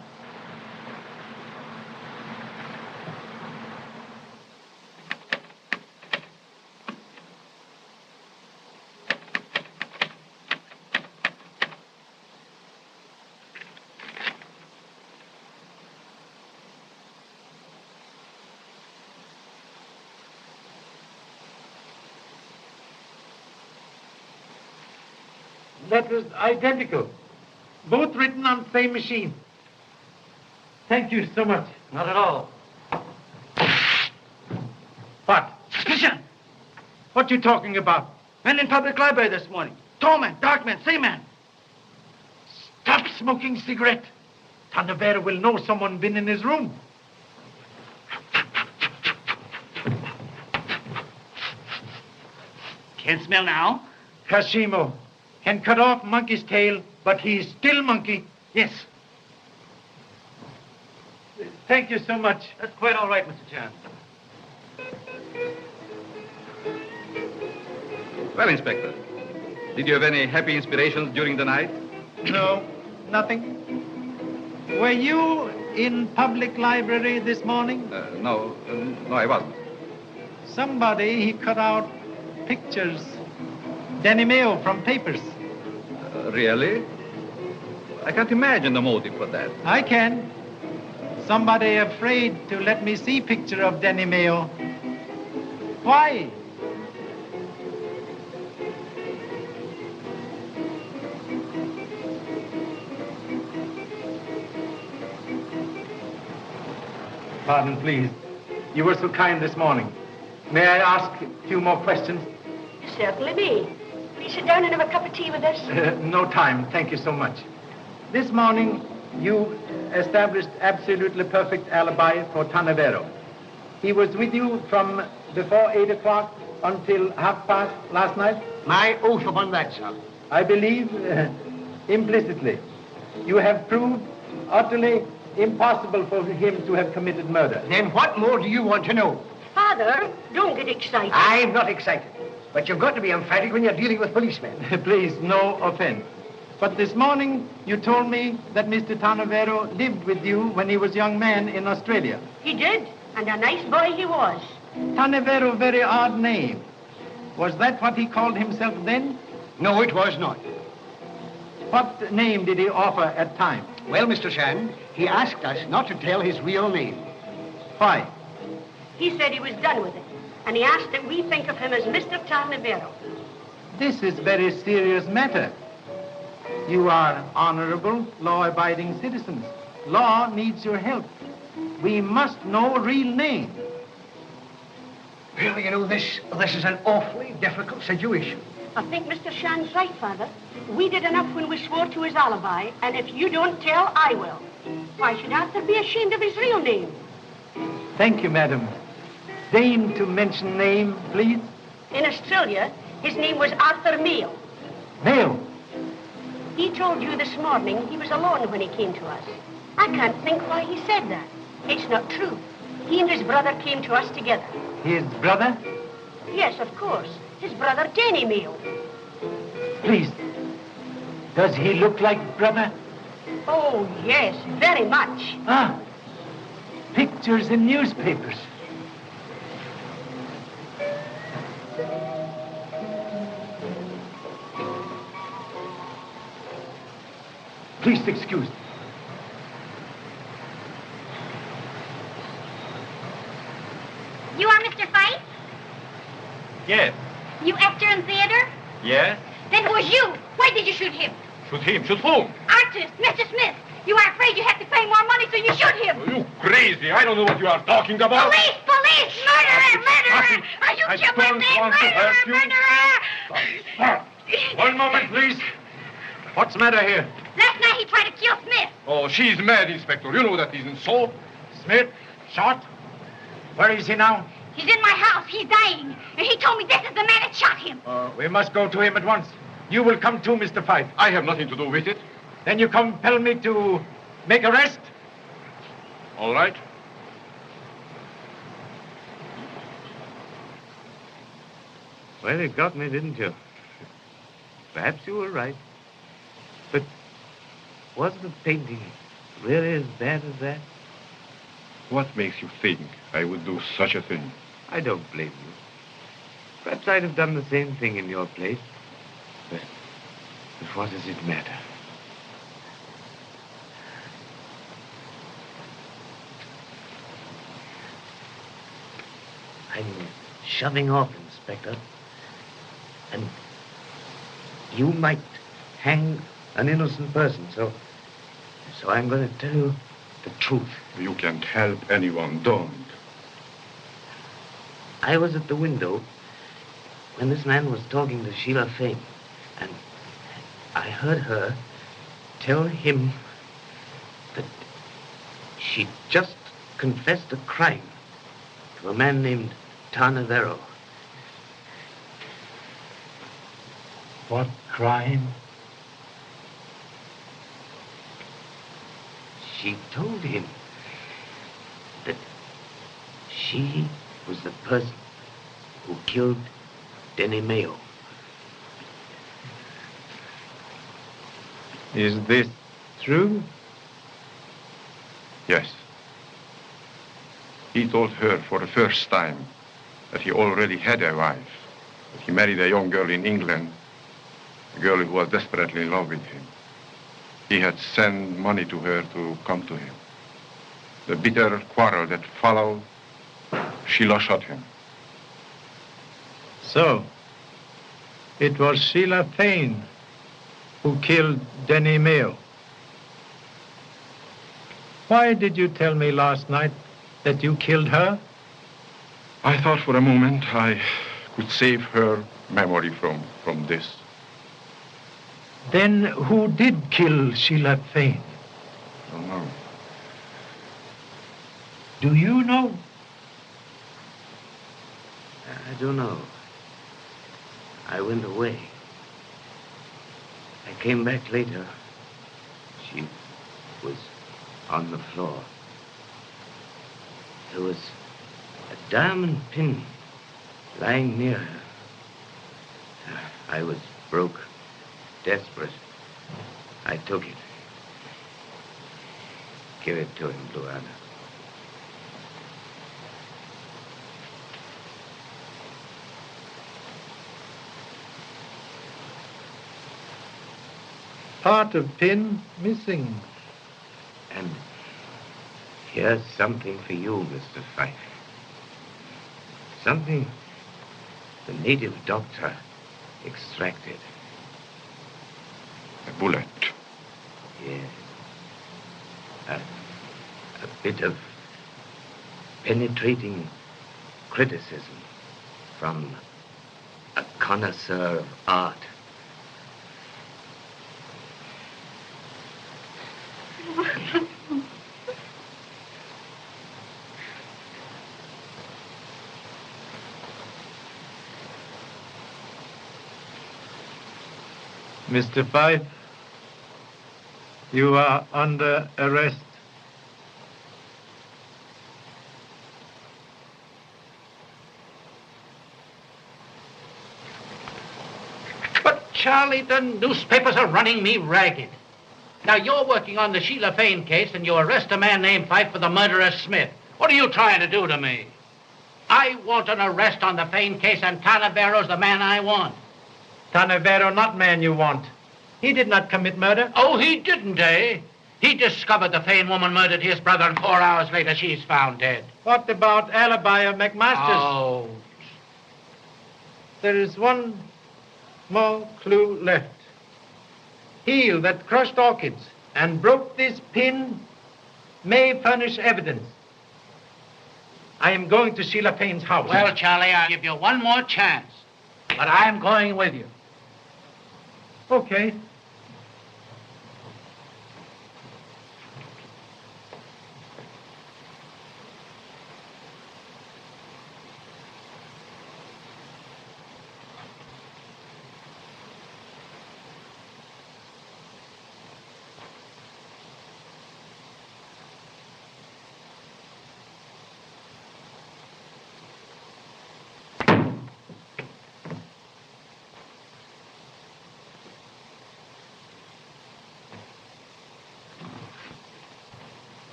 Letters identical. Both written on the same machine. Thank you so much. Not at all. What? Suspicion! What you talking about? Men in public library this morning. Tall man, dark man, seaman. Stop smoking cigarette. Tanavera will know someone been in his room. Can't smell now. Kashimo can cut off monkey's tail, but he's still monkey. Yes. Thank you so much. That's quite all right, Mr. Chan. Well, Inspector, did you have any happy inspirations during the night? No, nothing. Were you in public library this morning? No, I wasn't. Somebody, he cut out pictures. Danny Mayo from papers. Really? I can't imagine the motive for that. I can. Somebody afraid to let me see picture of Danny Mayo. Why? Pardon, please. You were so kind this morning. May I ask a few more questions? Certainly me. Please sit down and have a cup of tea with us. No time. Thank you so much. This morning, you established absolutely perfect alibi for Tanavero. He was with you from before 8 o'clock until past last night? My oath upon that, sir. I believe implicitly. You have proved utterly impossible for him to have committed murder. Then what more do you want to know? Father, don't get excited. I'm not excited. But you've got to be emphatic when you're dealing with policemen. Please, no offense. But this morning, you told me that Mr. Tanavero lived with you when he was a young man in Australia. He did, and a nice boy he was. Tanavero, very odd name. Was that what he called himself then? No, it was not. What name did he offer at time? Well, Mr. Shand, he asked us not to tell his real name. Why? He said he was done with it, and he asked that we think of him as Mr. Tanavero. This is very serious matter. You are honorable, law-abiding citizens. Law needs your help. We must know real name. Well, you know, this is an awfully difficult situation. I think Mr. Shand's right, Father. We did enough when we swore to his alibi, and if you don't tell, I will. Why should Arthur be ashamed of his real name? Thank you, madam. Deign to mention name, please. In Australia, his name was Arthur Mayo. Mayo? He told you this morning he was alone when he came to us. I can't think why he said that. It's not true. He and his brother came to us together. His brother? Yes, of course. His brother, Danny Mayo. Please. Does he look like brother? Oh, yes, very much. Ah, pictures in newspapers. Please excuse me. You are Mr. Fife? Yes. You actor in theater? Yes? Then who was you? Why did you shoot him? Shoot him? Shoot whom? Artist, Mr. Smith. You are afraid you have to pay more money, so you shoot him. You crazy. I don't know what you are talking about. Police! Police! Murderer! Murderer! Are you I killing don't me? want to Murderer! hurt you. Murderer! Stop. One moment, please. What's the matter here? Last night he tried to kill Smith. Oh, she's mad, Inspector. You know that isn't so. Smith, shot. Where is he now? He's in my house. He's dying. And he told me this is the man that shot him. We must go to him at once. You will come too, Mr. Fife. I have nothing to do with it. Then you compel me to make arrest? All right. Well, you got me, didn't you? Perhaps you were right. But was the painting really as bad as that? What makes you think I would do such a thing? I don't blame you. Perhaps I'd have done the same thing in your place. But what does it matter? I'm shoving off, Inspector. And you might hang an innocent person, so I'm going to tell you the truth. You can't help anyone, don't. I was at the window when this man was talking to Sheila Fane, and I heard her tell him that she just confessed a crime to a man named Tarnavero. What crime? She told him that she was the person who killed Denny Mayo. Is this true? Yes. He told her for the first time that he already had a wife, that he married a young girl in England, a girl who was desperately in love with him. He had sent money to her to come to him. The bitter quarrel that followed, Sheila shot him. So, it was Sheila Fane who killed Denny Mayo. Why did you tell me last night that you killed her? I thought for a moment I could save her memory from this. Then who did kill Sheila Fane? I don't know. Do you know? I don't know. I went away. I came back later. She was on the floor. There was a diamond pin lying near her. I was broke, desperate. I took it. Give it to him, Luana. Part of pin missing. And here's something for you, Mr. Fife. Something the native doctor extracted. A bullet. Yes. A bit of penetrating criticism from a connoisseur of art. Mr. Fife, you are under arrest. But, Charlie, the newspapers are running me ragged. Now, you're working on the Sheila Fane case, and you arrest a man named Fife for the murder of Smith. What are you trying to do to me? I want an arrest on the Fane case, and Tarnavero's the man I want. Tarnavero, not man you want. He did not commit murder. Oh, he didn't, eh? He discovered the Fane woman murdered his brother, and 4 hours later, she's found dead. What about alibi of McMaster's? Oh. There is one more clue left. Heel that crushed orchids and broke this pin may furnish evidence. I am going to Sheila Fane's house. Well, Charlie, I'll give you one more chance. But I'm going with you. Okay.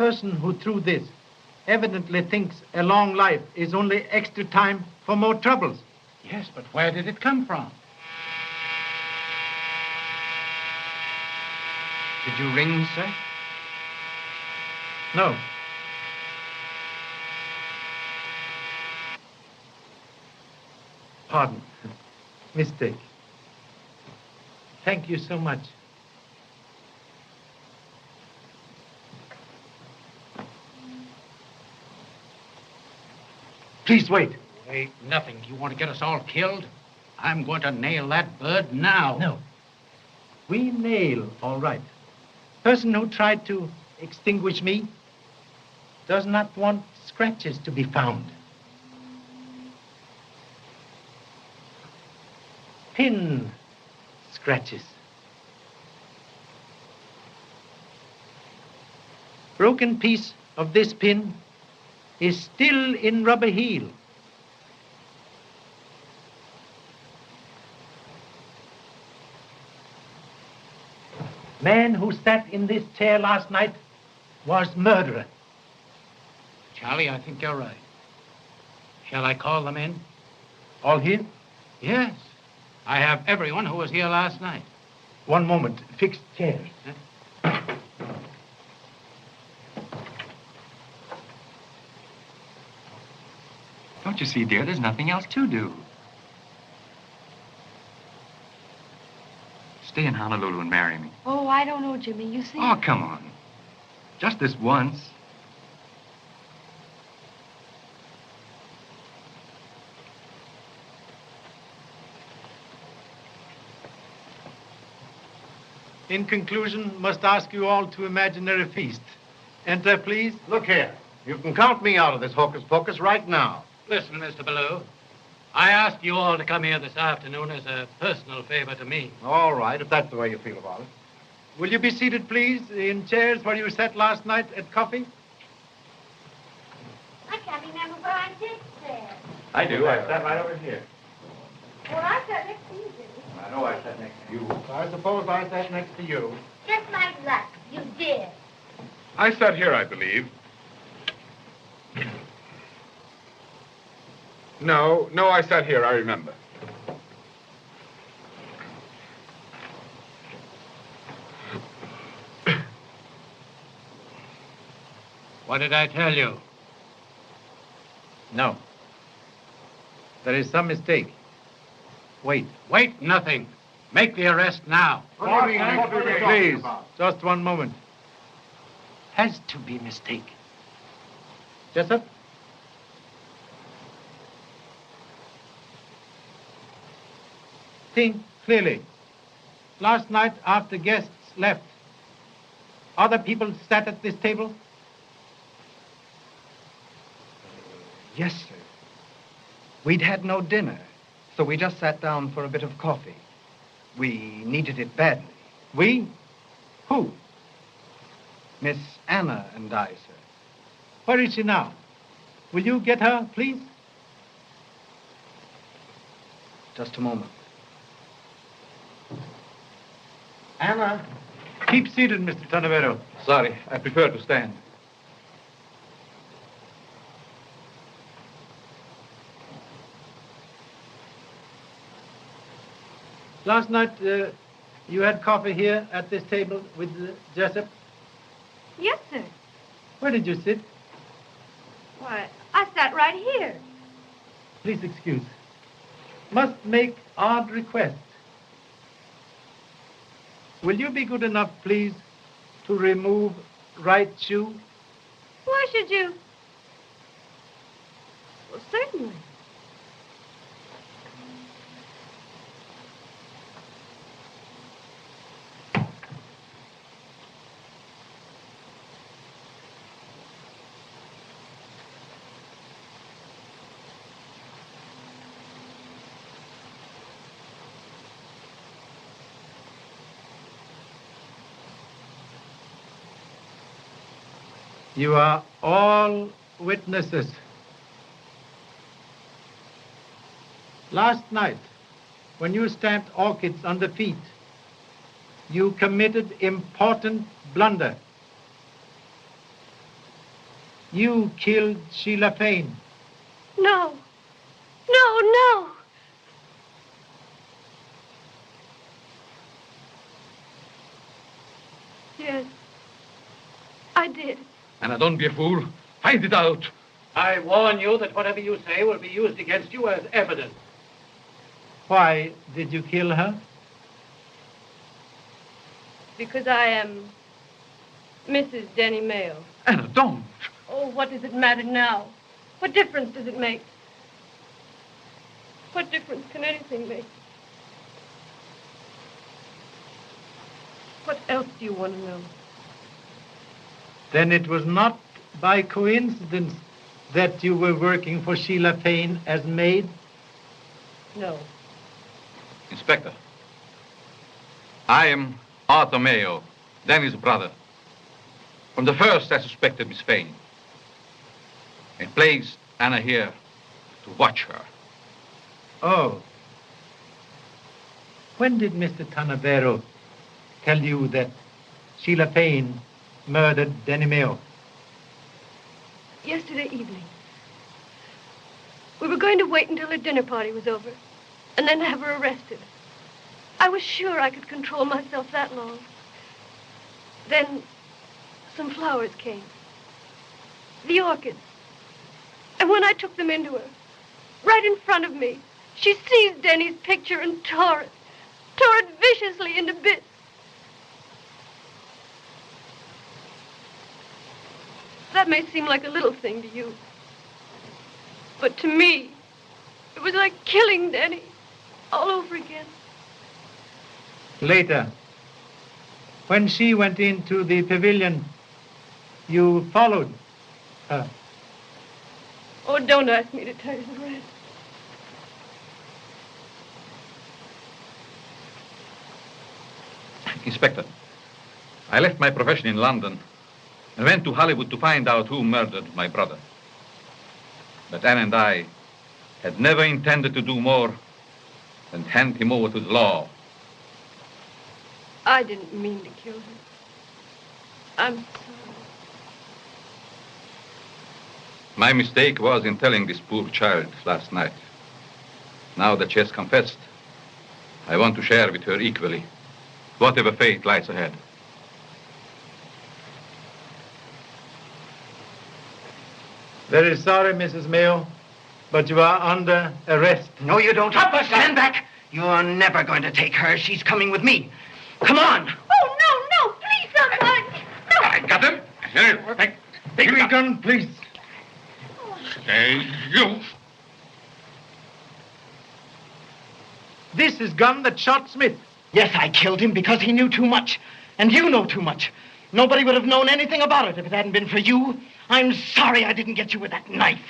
person who threw this evidently thinks a long life is only extra time for more troubles. Yes, but where did it come from? Did you ring, sir? No. Pardon. Mistake. Thank you so much. Please wait. Wait, nothing. You want to get us all killed? I'm going to nail that bird now. No. We nail, all right. Person who tried to extinguish me does not want scratches to be found. Pin scratches. Broken piece of this pin is still in rubber heel. Man who sat in this chair last night was murderer. Charlie, I think you're right. Shall I call them in? All here? Yes. I have everyone who was here last night. One moment. Fixed chairs. Don't you see, dear, there's nothing else to do. Stay in Honolulu and marry me. Oh, I don't know, Jimmy. You see... Oh, come on. Just this once. In conclusion, must ask you all to imaginary feast. Enter, please. Look here. You can count me out of this hocus pocus right now. Listen, Mr. Ballou. I asked you all to come here this afternoon as a personal favor to me. All right, if that's the way you feel about it. Will you be seated, please, in chairs where you sat last night at coffee? I can't remember where I did there. I do. I sat right over here. Well, I sat next to you, Jimmy. I know I sat next to you. I suppose I sat next to you. Just like luck. You did. I sat here, I believe. No, I sat here, I remember. What did I tell you? No. There is some mistake. Wait. Wait, nothing. Make the arrest now. Please, just one moment. Has to be mistake. Jessup? Think clearly. Last night, after guests left, other people sat at this table? Yes, sir. We'd had no dinner, so we just sat down for a bit of coffee. We needed it badly. We? Who? Miss Anna and I, sir. Where is she now? Will you get her, please? Just a moment. Anna. Keep seated, Mr. Tanavero. Sorry, I prefer to stand. Last night, you had coffee here at this table with Jessup? Yes, sir. Where did you sit? Why, I sat right here. Please excuse. Must make odd request. Will you be good enough, please, to remove right shoe? Why should you? Well, certainly. You are all witnesses. Last night, when you stamped orchids on the feet, you committed important blunder. You killed Sheila Fane. No. No, no. Yes, I did. Anna, don't be a fool. Find it out. I warn you that whatever you say will be used against you as evidence. Why did you kill her? Because I am Mrs. Denny Mayo. Anna, don't. Oh, what does it matter now? What difference does it make? What difference can anything make? What else do you want to know? Then it was not by coincidence that you were working for Sheila Fane as maid? No. Inspector, I am Arthur Mayo, Danny's brother. From the first, I suspected Miss Fane. I placed Anna here to watch her. Oh. When did Mr. Tanavero tell you that Sheila Fane murdered Denny Mayo? Yesterday evening. We were going to wait until her dinner party was over and then have her arrested. I was sure I could control myself that long. Then some flowers came. The orchids. And when I took them into her, right in front of me, she seized Denny's picture and tore it viciously into bits. That may seem like a little thing to you, but to me, it was like killing Denny all over again. Later, when she went into the pavilion, you followed her. Oh, don't ask me to tell you the rest. Inspector, I left my profession in London and went to Hollywood to find out who murdered my brother. But Anne and I had never intended to do more than hand him over to the law. I didn't mean to kill her. I'm sorry. My mistake was in telling this poor child last night. Now that she has confessed, I want to share with her equally whatever fate lies ahead. Very sorry, Mrs. Mayo, but you are under arrest. No, you don't. Stand back. You're never going to take her. She's coming with me. Come on. Oh, no, please, someone. No. I got him. Here, Give me a gun, please. Hey, you. This is gun that shot Smith. Yes, I killed him because he knew too much. And you know too much. Nobody would have known anything about it if it hadn't been for you. I'm sorry I didn't get you with that knife.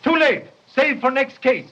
Too late. Save for next case.